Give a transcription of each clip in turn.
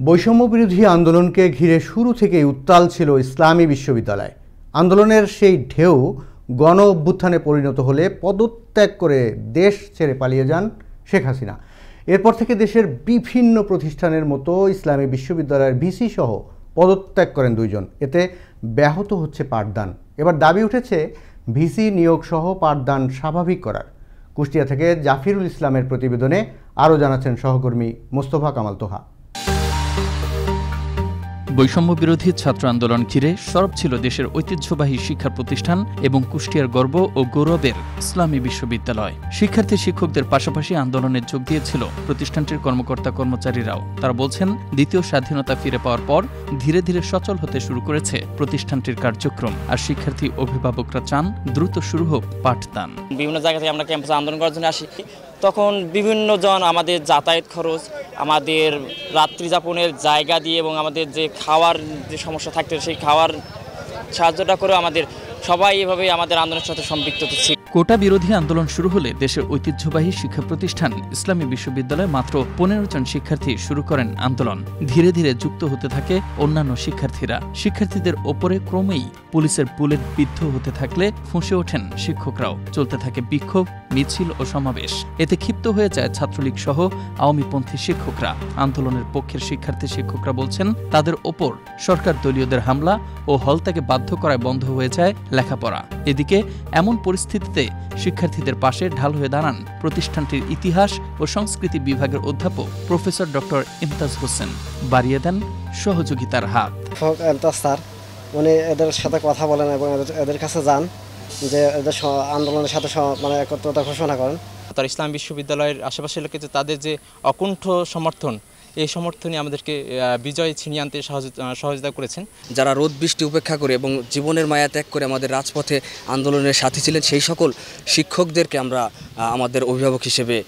বৈষম্যবিরোধী আন্দোলনকে ঘিরে শুরু থেকেই উত্তাল ছিল ইসলামী বিশ্ববিদ্যালয়। আন্দোলনের সেই ঢেউ গণ অভ্যুত্থানে পরিণত হলে পদত্যাগ করে দেশ ছেড়ে পালিয়ে যান শেখ হাসিনা। এরপর থেকে দেশের বিভিন্ন প্রতিষ্ঠানের মতো ইসলামী বিশ্ববিদ্যালয়ের ভিসি সহ পদত্যাগ করেন দুইজন। এতে ব্যাহত হচ্ছে পাঠদান। এবার দাবি উঠেছে ভিসি নিয়োগ সহ পাঠদান স্বাভাবিক করার। কুষ্টিয়া থেকে জাফিরুল ইসলামের প্রতিবেদনে আরও জানাচ্ছেন সহকর্মী মোস্তফা কামাল তোহা। বৈষম্য বিরোধী ছাত্র আন্দোলন ঘিরে সরব ছিল দেশের ঐতিহ্যবাহী শিক্ষা প্রতিষ্ঠান এবং কুষ্টিয়ার গর্ব ও গৌরবের ইসলামী বিশ্ববিদ্যালয়। শিক্ষার্থী শিক্ষকদের পাশাপাশি আন্দোলনে যোগ দিয়েছিল প্রতিষ্ঠানটির কর্মকর্তা কর্মচারীরাও। তারা বলছেন, দ্বিতীয় স্বাধীনতা ফিরে পাওয়ার পর ধীরে ধীরে সচল হতে শুরু করেছে প্রতিষ্ঠানটির কার্যক্রম। আর শিক্ষার্থী অভিভাবকরা চান দ্রুত শুরু হোক পাঠদান। বিভিন্ন জায়গা থেকে আমরা ক্যাম্পাসে আন্দোলন করার জন্য আসি, তখন বিভিন্ন জন আমাদের যাতায়াত খরচ, আমাদের রাত্রি যাপনের জায়গা দিয়ে এবং আমাদের যে খাওয়ার যে সমস্যা থাকতো সেই খাওয়ার সাহায্যটা করে আমাদের সবাই এভাবেই আমাদের আন্দোলনের সাথে সম্পৃক্ত ছিল। কোটা বিরোধী আন্দোলন শুরু হলে দেশের ঐতিহ্যবাহী শিক্ষা প্রতিষ্ঠান ইসলামী বিশ্ববিদ্যালয়ে মাত্র ১৫ জন শিক্ষার্থী শুরু করেন আন্দোলন। ধীরে ধীরে যুক্ত হতে থাকে অন্যান্য শিক্ষার্থীরা। শিক্ষার্থীদের ওপরে ক্রমেই পুলিশের বুলেট বিদ্ধ হতে থাকলে ফুঁসে ওঠেন শিক্ষকরাও। চলতে থাকে বিক্ষোভ, মিছিল ও সমাবেশ। এতে ক্ষিপ্ত হয়ে যায় ছাত্রলীগ সহ আওয়ামীপন্থী শিক্ষকরা। আন্দোলনের পক্ষের শিক্ষার্থী শিক্ষকরা বলছেন, তাদের ওপর সরকার দলীয়দের হামলা ও হলত্যাগে বাধ্য করায় বন্ধ হয়ে যায় লেখাপড়া। এদিকে এমন পরিস্থিতিতে শিক্ষার্থীদের পাশে ঢাল হয়ে দাঁড়ান প্রতিষ্ঠানটির ইতিহাস ও সংস্কৃতি বিভাগের অধ্যাপক প্রফেসর ডক্টর ইমতাজ হোসেন। বাড়িয়ে দেন সহযোগিতার হাত। স্যার উনি এদের সাথে কথা বলেন এবং এদের কাছে যান যে এদের আন্দোলনের সাথে মানে একত্রতা ঘোষণা করেন। তার ইসলাম বিশ্ববিদ্যালয়ের আশেপাশের লোকে তাদের যে অকুণ্ঠ সমর্থন, এই সমর্থনই আমাদেরকে বিজয় ছিনিয়ে আনতে সহযোগিতা করেছেন। যারা রোদ বৃষ্টি উপেক্ষা করে এবং জীবনের মায়া ত্যাগ করে আমাদের রাজপথে আন্দোলনের সাথী ছিলেন, সেই সকল শিক্ষকদেরকে আমরা আমাদের অভিভাবক হিসেবে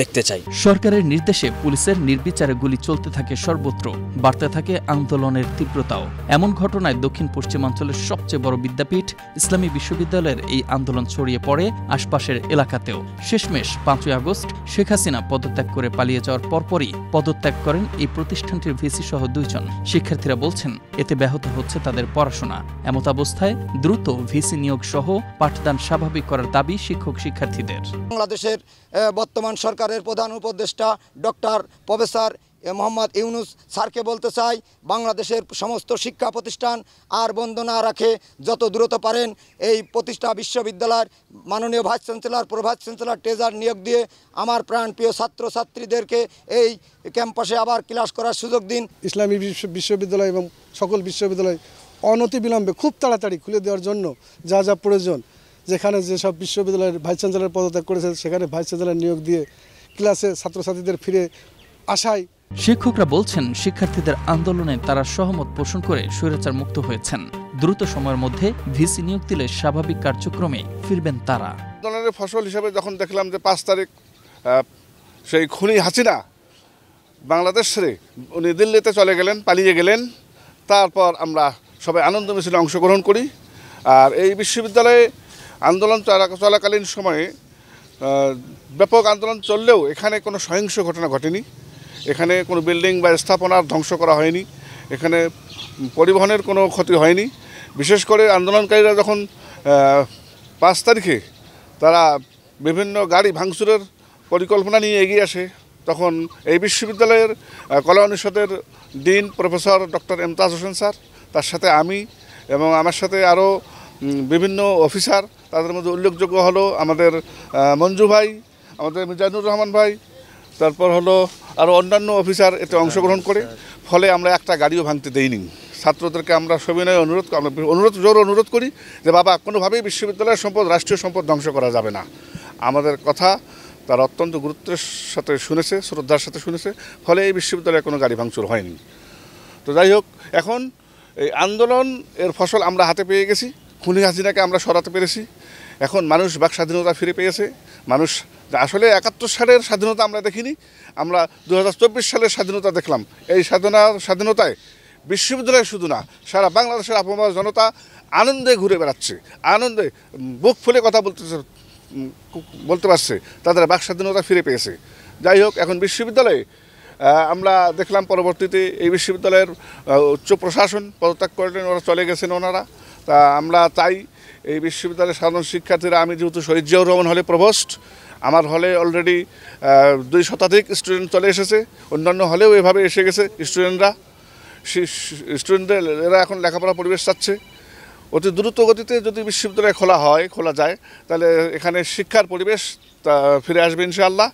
দেখতে চাই। সরকারের নির্দেশে পুলিশের নির্বিচারে গুলি চলতে থাকে সর্বত্র, বাড়তে থাকে আন্দোলনের তীব্রতাও। এমন ঘটনায় দক্ষিণ পশ্চিমাঞ্চলের সবচেয়ে বড় বিদ্যাপীঠ ইসলামী বিশ্ববিদ্যালয়ের এই আন্দোলন ছড়িয়ে পড়ে আশপাশের এলাকাতেও। শেষমেশ ৫ই আগস্ট শেখ হাসিনা পদত্যাগ করে পালিয়ে যাওয়ার পরপরই পদত্যাগ করেন এই প্রতিষ্ঠানটির ভিসি সহ দুইজন। শিক্ষার্থীরা বলছেন, এতে ব্যাহত হচ্ছে তাদের পড়াশোনা। এমত অবস্থায় দ্রুত ভিসি নিয়োগ সহ পাঠদান স্বাভাবিক করার দাবি শিক্ষক শিক্ষার্থীদের। বাংলাদেশের বর্তমান সরকারের প্রধান উপদেষ্টা ডক্টর প্রফেসর মোহাম্মদ ইউনুস স্যারকে বলতে চাই, বাংলাদেশের সমস্ত শিক্ষা প্রতিষ্ঠান আর বন্ধ না রাখে যত দ্রুত পারেন এই বিশ্ববিদ্যালয়ের মাননীয় vice chancellor, pro vice chancellor, treasure নিয়োগ দিয়ে আমার প্রাণপ্রিয় ছাত্রছাত্রীদেরকে এই ক্যাম্পাসে আবার ক্লাস করার সুযোগ দিন। ইসলামী বিশ্ববিদ্যালয় এবং সকল বিশ্ববিদ্যালয় অনতিবিলম্বে খুব তাড়াতাড়ি খুলে দেওয়ার জন্য যা যা প্রয়োজন, যেখানে যেসব বিশ্ববিদ্যালয়ের ভাইস চ্যান্সেলর পদত্যাগ করেছে সেখানে ভাইস চ্যান্সেলর নিয়োগ দিয়ে ক্লাসে ছাত্রছাত্রীদের ফিরে আসায়। শিক্ষকরা বলছেন, শিক্ষার্থীদের আন্দোলনে তারা সহমত পোষণ করে স্বৈরাচার মুক্ত হয়েছেন। দ্রুত সময়ের মধ্যে ভিসি নিয়োগ দিলে স্বাভাবিক কার্যক্রমে ফিরবেন তারা। আন্দোলনের ফসল হিসেবে যখন দেখলাম যে ৫ তারিখ সেই খুনি হাসিনা বাংলাদেশ ছেড়ে উনি দিল্লিতে চলে গেলেন, পালিয়ে গেলেন, তারপর আমরা সবাই আনন্দ মিছিলে অংশগ্রহণ করি। আর এই বিশ্ববিদ্যালয়ে আন্দোলন চলাকালীন সময়ে ব্যাপক আন্দোলন চললেও এখানে কোনো সহিংস ঘটনা ঘটেনি। এখানে কোনো বিল্ডিং বা স্থাপনার ধ্বংস করা হয়নি। এখানে পরিবহনের কোনো ক্ষতি হয়নি। বিশেষ করে আন্দোলনকারীরা যখন ৫ তারিখে তারা বিভিন্ন গাড়ি ভাঙচুরের পরিকল্পনা নিয়ে এগিয়ে আসে, তখন এই বিশ্ববিদ্যালয়ের কলা অনুষদের dean professor doctor Imtaz Hossain sir, তার সাথে আমি এবং আমার সাথে আরও বিভিন্ন অফিসার, তাদের মধ্যে উল্লেখযোগ্য হলো আমাদের মঞ্জু ভাই, আমাদের মিজানুর রহমান ভাই, তারপর হলো আরও অন্যান্য অফিসার এতে অংশগ্রহণ করে। ফলে আমরা একটা গাড়িও ভাঙতে দেইনি। ছাত্রদেরকে আমরা সবিনয় অনুরোধ করি যে বাবা, কোনোভাবেই বিশ্ববিদ্যালয়ের সম্পদ, রাষ্ট্রীয় সম্পদ ধ্বংস করা যাবে না। আমাদের কথা তারা অত্যন্ত গুরুত্বের সাথে শুনেছে, শ্রদ্ধার সাথে শুনেছে। ফলে এই বিশ্ববিদ্যালয়ে কোনো গাড়ি ভাঙচুর হয়নি। তো যাই হোক, এখন এই আন্দোলন এর ফসল আমরা হাতে পেয়ে গেছি। খুনি হাসিনাকে আমরা সরাতে পেরেছি। এখন মানুষ বাক স্বাধীনতা ফিরে পেয়েছে। মানুষ আসলে ৭১ সালের স্বাধীনতা আমরা দেখিনি, আমরা ২০২৪ সালের স্বাধীনতা দেখলাম। এই স্বাধীনতায় বিশ্ববিদ্যালয় শুধু না, সারা বাংলাদেশের আপামর জনতা আনন্দে ঘুরে বেড়াচ্ছে, আনন্দে বুক ফুলে কথা বলতে পারছে, তাদের বাক স্বাধীনতা ফিরে পেয়েছে। যাই হোক, এখন বিশ্ববিদ্যালয়ে আমরা দেখলাম পরবর্তীতে এই বিশ্ববিদ্যালয়ের উচ্চ প্রশাসন পদত্যাগ করলেন, ওরা চলে গেছেন ওনারা। তা আমরা চাই এই বিশ্ববিদ্যালয়ের সাধারণ শিক্ষার্থীরা, আমি যেহেতু শহীদ জিয়াউর রহমান হলে প্রভোস্ট, আমার হলে অলরেডি 2 শতাধিক স্টুডেন্ট চলে এসেছে, অন্যান্য হলেও এভাবে এসে গেছে স্টুডেন্টদের, এরা এখন লেখাপড়া পরিবেশ চাচ্ছে। অতি দ্রুত গতিতে যদি বিশ্ববিদ্যালয় খোলা যায় তাহলে এখানে শিক্ষার পরিবেশ ফিরে আসবে ইনশাআল্লাহ।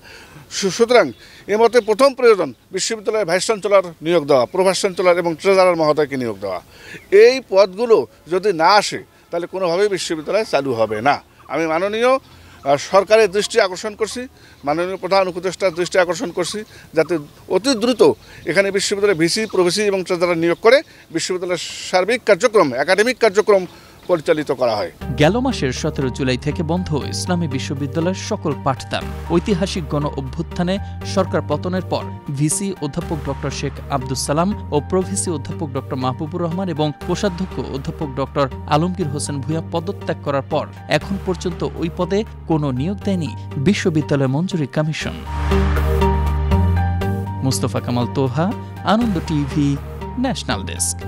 সুতরাং এর মধ্যে প্রথম প্রয়োজন বিশ্ববিদ্যালয়ের ভাইস চ্যান্সেলর নিয়োগ দেওয়া, প্রভাইস চ্যান্সেলর এবং ট্রেজারার মহোদয়কে নিয়োগ দেওয়া। এই পদগুলো যদি না আসে তাহলে কোনোভাবেই বিশ্ববিদ্যালয় চালু হবে না। আমি মাননীয় সরকারের দৃষ্টি আকর্ষণ করছি, মাননীয় প্রধান উপদেষ্টার দৃষ্টি আকর্ষণ করছি, যাতে অতি দ্রুত এখানে বিশ্ববিদ্যালয়ে ভিসি, প্রভিসি এবং ট্রেজারার নিয়োগ করে বিশ্ববিদ্যালয়ের সার্বিক কার্যক্রম, একাডেমিক কার্যক্রম পরিচালিত করা হয়। গেল মাসের 17 জুলাই থেকে বন্ধ ইসলামী বিশ্ববিদ্যালয়ের সকল পাঠদান। ঐতিহাসিক গণ অভ্যুত্থানে সরকার পতনের পর ভিসি অধ্যাপক ডক্টর শেখ আব্দুস সালাম ও প্রভিসি অধ্যাপক ডক্টর মাহবুবুর রহমান এবং কোষাধ্যক্ষ অধ্যাপক ডক্টর আলমগীর হোসেন ভূঁইয়া পদত্যাগ করার পর এখন পর্যন্ত ওই পদে কোনো নিয়োগ দেয়নি বিশ্ববিদ্যালয় মঞ্জুরি কমিশন। মুস্তফা কামাল তোহা, আনন্দ টিভি, ন্যাশনাল ডেস্ক।